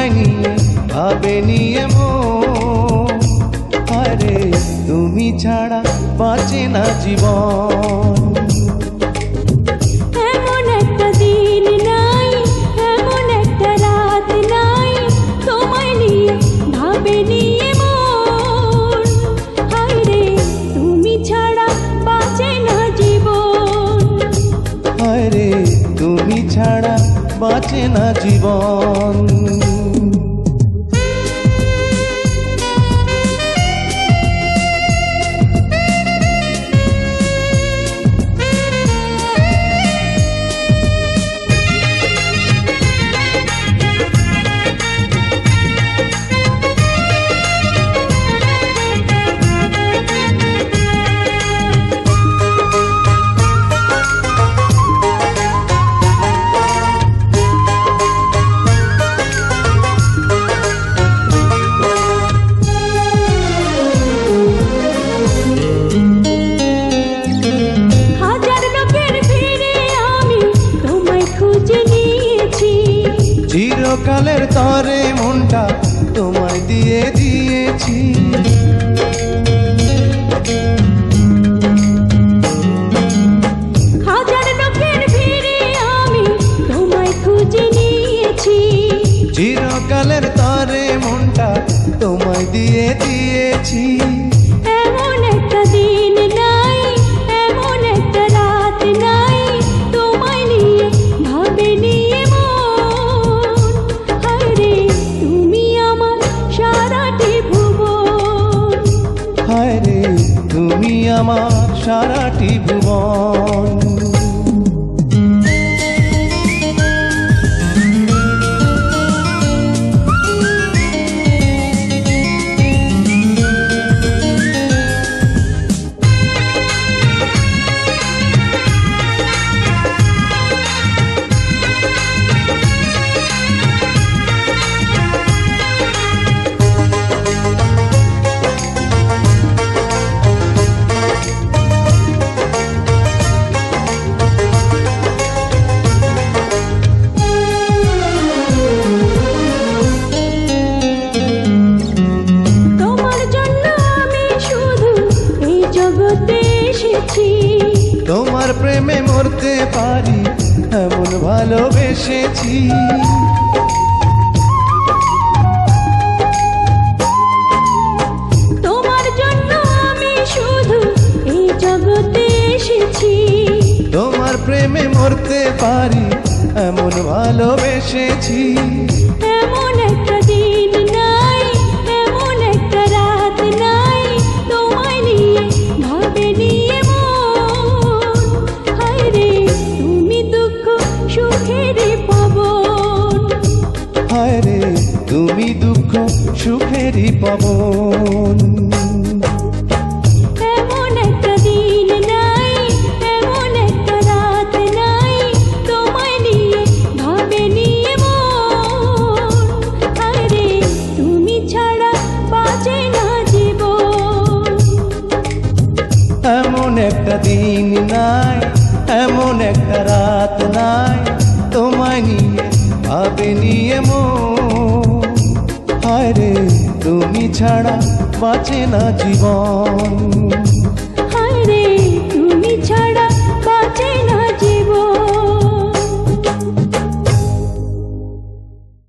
তোমায় নিয়ে ভাবে নিয়ে মন। আরে তুমি ছাড়া বাঁচে না জীবন। এমন একটা দিন নাই, এমন একটা রাত নাই, তোমায় নিয়ে ভাবে নিয়ে মন। হায়রে তুমি ছাড়া বাঁচে না জীবন। আরে তুমি ছাড়া বাঁচে না জীবন। চিরকালের তরে মনটা তোমায় দিয়ে দিয়েছি। হাজার লোকের ভিড়ে আমি তোমায় খুঁজে নিয়েছি। চিরকালের তরে মনটা তোমায় দিয়ে দিয়েছি। এমন একটা দিন নাই, এমন একটা রাত নাই, তোমায় নিয়ে ভাবে নিয়ে মন। হায়রে তুমি আমার সারাটি ভুবন। হায়রে তুমি আমার সারাটি ভুবন। তোমার প্রেমে মরতে পারি এমন ভালোবেসেছি। তোমার জন্য আমি শুধু এই জগতে এসেছি। তোমার প্রেমে মরতে পারি এমন ভালোবেসেছি। এমন একটা দিন নাই, এমন একটা রাত নাই, তোমায় নিয়ে ভাবে নিয়ে মন। হায়রে তুমি দুঃখ সুখের পাবন। হায়রে তুমি দুঃখ সুখেরই পাবন। এমন একটা দিন নাই, এমন একটা রাত নাই, তোমায় নিয়ে ভাবে নিয়ে মন। হায়রে তুমি ছাড়া বাঁচে না জীবন। এমন একটা দিন নাই, এমন একটা রাত নাই, তোমায় নিয়ে ভাবে নিয়ে মন। হায়রে তুমি ছাড়া বাঁচে না জীবন। হায়রে